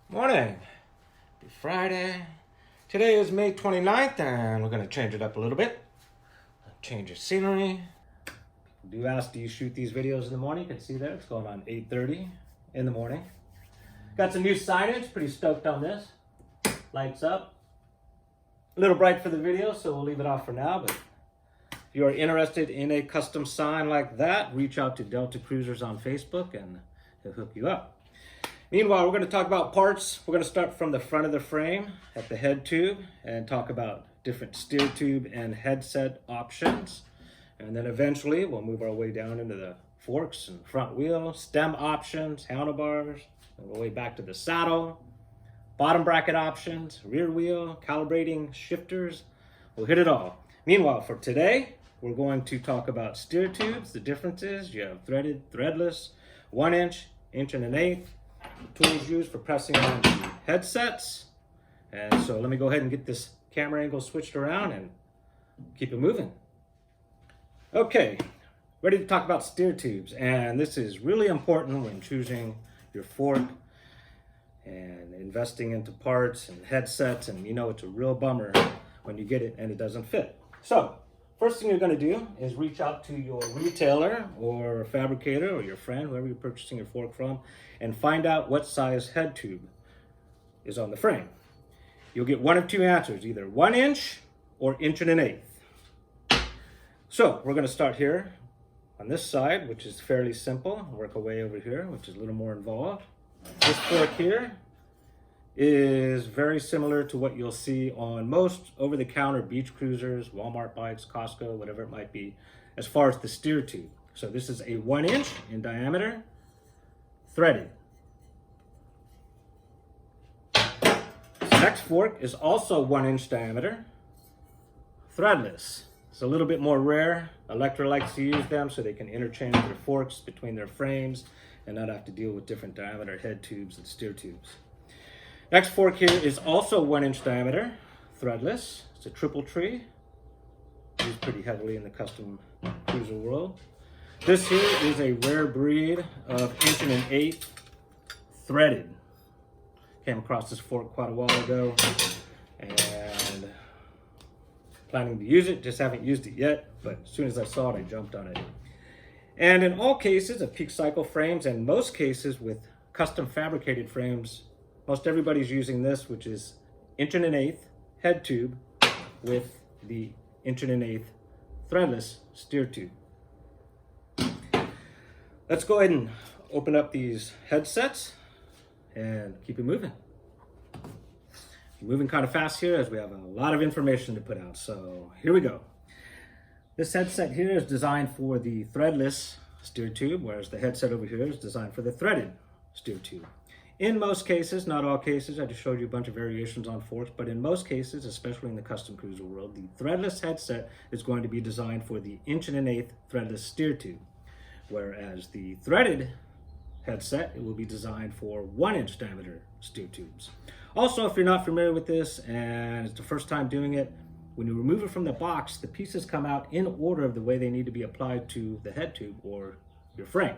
Morning. Happy Friday. Today is May 29th and we're going to change it up a little bit. Change of scenery. Do ask, do you shoot these videos in the morning? You can see there, it's going on 8:30 in the morning. Got some new signage, pretty stoked on this. Lights up. A little bright for the video, so we'll leave it off for now, but if you are interested in a custom sign like that, reach out to Delta Cruisers on Facebook and he'll hook you up. Meanwhile, we're going to talk about parts. We're going to start from the front of the frame at the head tube and talk about different steer tube and headset options. And then eventually we'll move our way down into the forks and front wheel, stem options, handlebars, and we'll way back to the saddle, bottom bracket options, rear wheel, calibrating shifters. We'll hit it all. Meanwhile, for today, we're going to talk about steer tubes, the differences. You have threaded, threadless, 1 inch, 1.1 inch. Tools used for pressing on the headsets. And so let me go ahead and get this camera angle switched around and keep it moving. Okay, ready to talk about steer tubes. And this is really important when choosing your fork and investing into parts and headsets. And you know it's a real bummer when you get it and it doesn't fit. So first thing you're going to do is reach out to your retailer or fabricator or your friend, whoever you're purchasing your fork from, and find out what size head tube is on the frame. You'll get one of two answers, either 1 inch or 1.1 inch. So we're going to start here on this side, which is fairly simple. Work our way over here, which is a little more involved. This fork here is very similar to what you'll see on most over-the-counter beach cruisers, Walmart bikes, Costco, whatever it might be, as far as the steer tube. So this is a 1 inch in diameter, threaded. This next fork is also 1 inch diameter, threadless. It's a little bit more rare. Electra likes to use them so they can interchange their forks between their frames and not have to deal with different diameter head tubes and steer tubes. Next fork here is also 1 inch diameter, threadless. It's a triple tree, used pretty heavily in the custom cruiser world. This here is a rare breed of 1.1 inch threaded. Came across this fork quite a while ago and planning to use it, just haven't used it yet, but as soon as I saw it, I jumped on it. And in all cases of peak cycle frames, and most cases with custom fabricated frames, most everybody's using this, which is 1.1 inch head tube with the 1.1 inch threadless steer tube. Let's go ahead and open up these headsets and keep it moving. Moving kind of fast here as we have a lot of information to put out. So here we go. This headset here is designed for the threadless steer tube, whereas the headset over here is designed for the threaded steer tube. In most cases, not all cases, I just showed you a bunch of variations on forks, but in most cases, especially in the custom cruiser world, the threadless headset is going to be designed for the 1.1 inch threadless steer tube, whereas the threaded headset, it will be designed for 1 inch diameter steer tubes. Also, if you're not familiar with this and it's the first time doing it, when you remove it from the box, the pieces come out in order of the way they need to be applied to the head tube or your frame.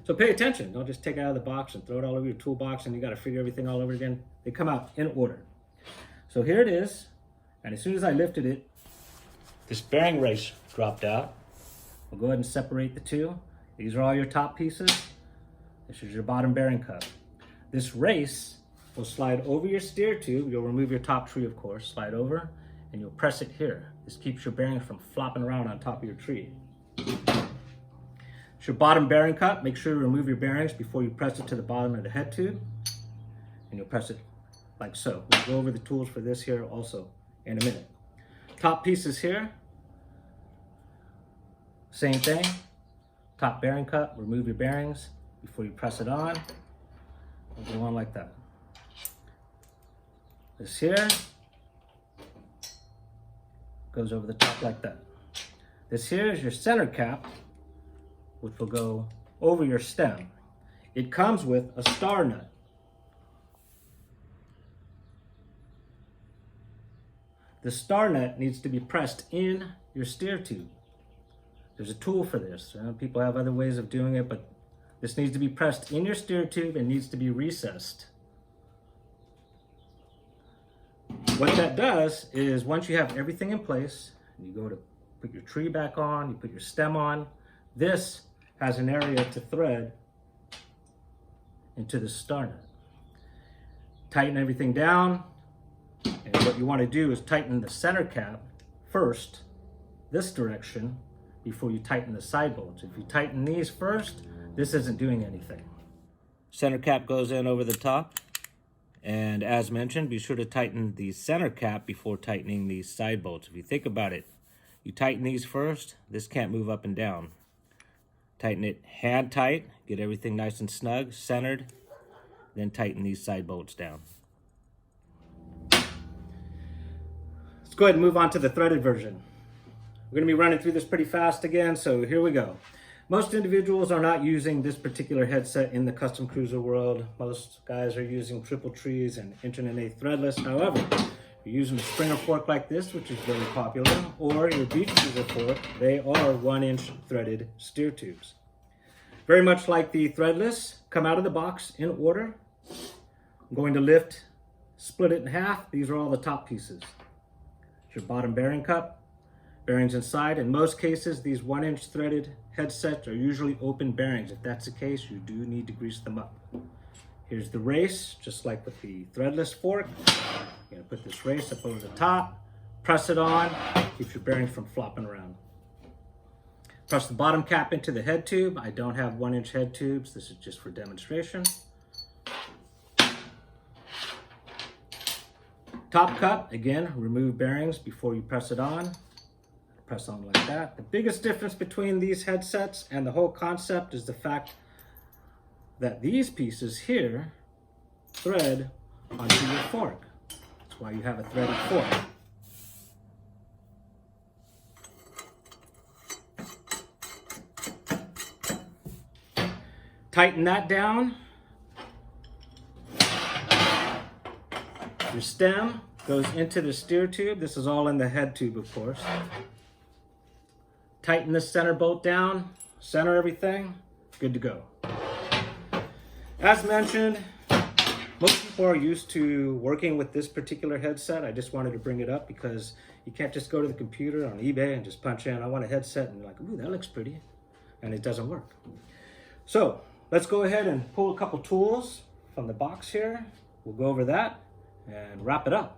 So pay attention. Don't just take it out of the box and throw it all over your toolbox and you got to figure everything all over again. They come out in order. So here it is. And as soon as I lifted it, this bearing race dropped out. We'll go ahead and separate the two. These are all your top pieces. This is your bottom bearing cup. This race will slide over your steer tube. You'll remove your top tree, of course, slide over, and you'll press it here. This keeps your bearings from flopping around on top of your tree. It's your bottom bearing cup. Make sure to remove your bearings before you press it to the bottom of the head tube, and you'll press it like so. We'll go over the tools for this here also in a minute. Top pieces here, same thing. Top bearing cup, remove your bearings before you press it on. We'll go on like that. This here goes over the top like that. This here is your center cap, which will go over your stem. It comes with a star nut. The star nut needs to be pressed in your steer tube. There's a tool for this. People have other ways of doing it, but this needs to be pressed in your steer tube and needs to be recessed. What that does is once you have everything in place, you go to put your tree back on, you put your stem on, this has an area to thread into the star nut. Tighten everything down, and what you want to do is tighten the center cap first, this direction, before you tighten the side bolts. If you tighten these first, this isn't doing anything. Center cap goes in over the top, and as mentioned, be sure to tighten the center cap before tightening these side bolts. If you think about it, you tighten these first, this can't move up and down. Tighten it hand tight, get everything nice and snug, centered, then tighten these side bolts down. Let's go ahead and move on to the threaded version. We're going to be running through this pretty fast again, so here we go. Most individuals are not using this particular headset in the custom cruiser world. Most guys are using triple trees and inch and an eighth threadless. However, you're using a Springer fork like this, which is very popular, or your beach cruiser fork, they are 1-inch threaded steer tubes. Very much like the threadless, come out of the box in order. I'm going to lift, split it in half. These are all the top pieces. It's your bottom bearing cup. Bearings inside. In most cases, these 1-inch threaded headsets are usually open bearings. If that's the case, you do need to grease them up. Here's the race, just like with the threadless fork. You're gonna put this race up over the top, press it on, keeps your bearings from flopping around. Press the bottom cap into the head tube. I don't have 1-inch head tubes. This is just for demonstration. Top cup, again, remove bearings before you press it on. Press on like that. The biggest difference between these headsets and the whole concept is the fact that these pieces here thread onto your fork. That's why you have a threaded fork. Tighten that down. Your stem goes into the steer tube. This is all in the head tube, of course. Tighten this center bolt down, center everything, good to go. As mentioned, most people are used to working with this particular headset. I just wanted to bring it up because you can't just go to the computer on eBay and just punch in, I want a headset, and you're like, ooh, that looks pretty, and it doesn't work. So let's go ahead and pull a couple tools from the box here. We'll go over that and wrap it up.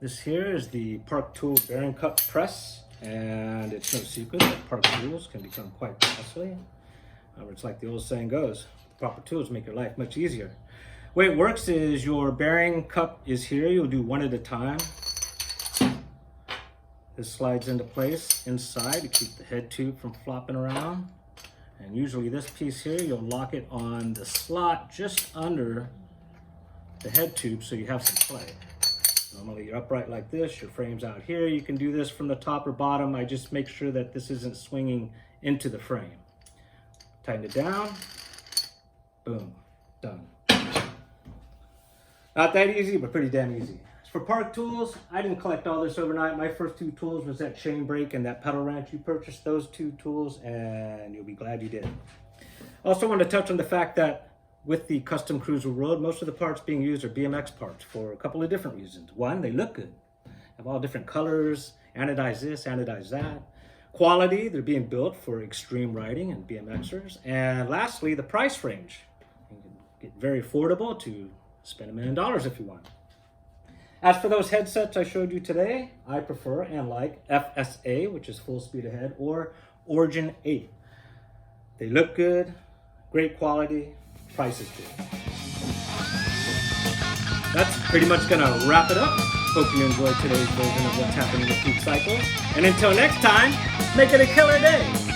This here is the Park Tool bearing cup press, and it's no secret that Park tools can become quite costly. However, it's like the old saying goes, proper tools make your life much easier. The way it works is your bearing cup is here. You'll do one at a time. This slides into place inside to keep the head tube from flopping around. And usually this piece here, you'll lock it on the slot just under the head tube so you have some play. Normally you're upright like this, your frame's out here. You can do this from the top or bottom. I just make sure that this isn't swinging into the frame. Tighten it down, boom, done. Not that easy, but pretty damn easy. As for Park tools, I didn't collect all this overnight. My first two tools was that chain brake and that pedal wrench. You purchased those two tools and you'll be glad you did. Also want to touch on the fact that with the custom cruiser world, most of the parts being used are BMX parts for a couple of different reasons. One, they look good. Have all different colors, anodize this, anodize that. Quality, they're being built for extreme riding and BMXers. And lastly, the price range. You can get very affordable to spend $1 million if you want. As for those headsets I showed you today, I prefer and like FSA, which is full speed ahead, or Origin 8. They look good, great quality, price is good. That's pretty much gonna wrap it up. Hope you enjoyed today's version of what's happening with Peak Cycles. And until next time, make it a killer day.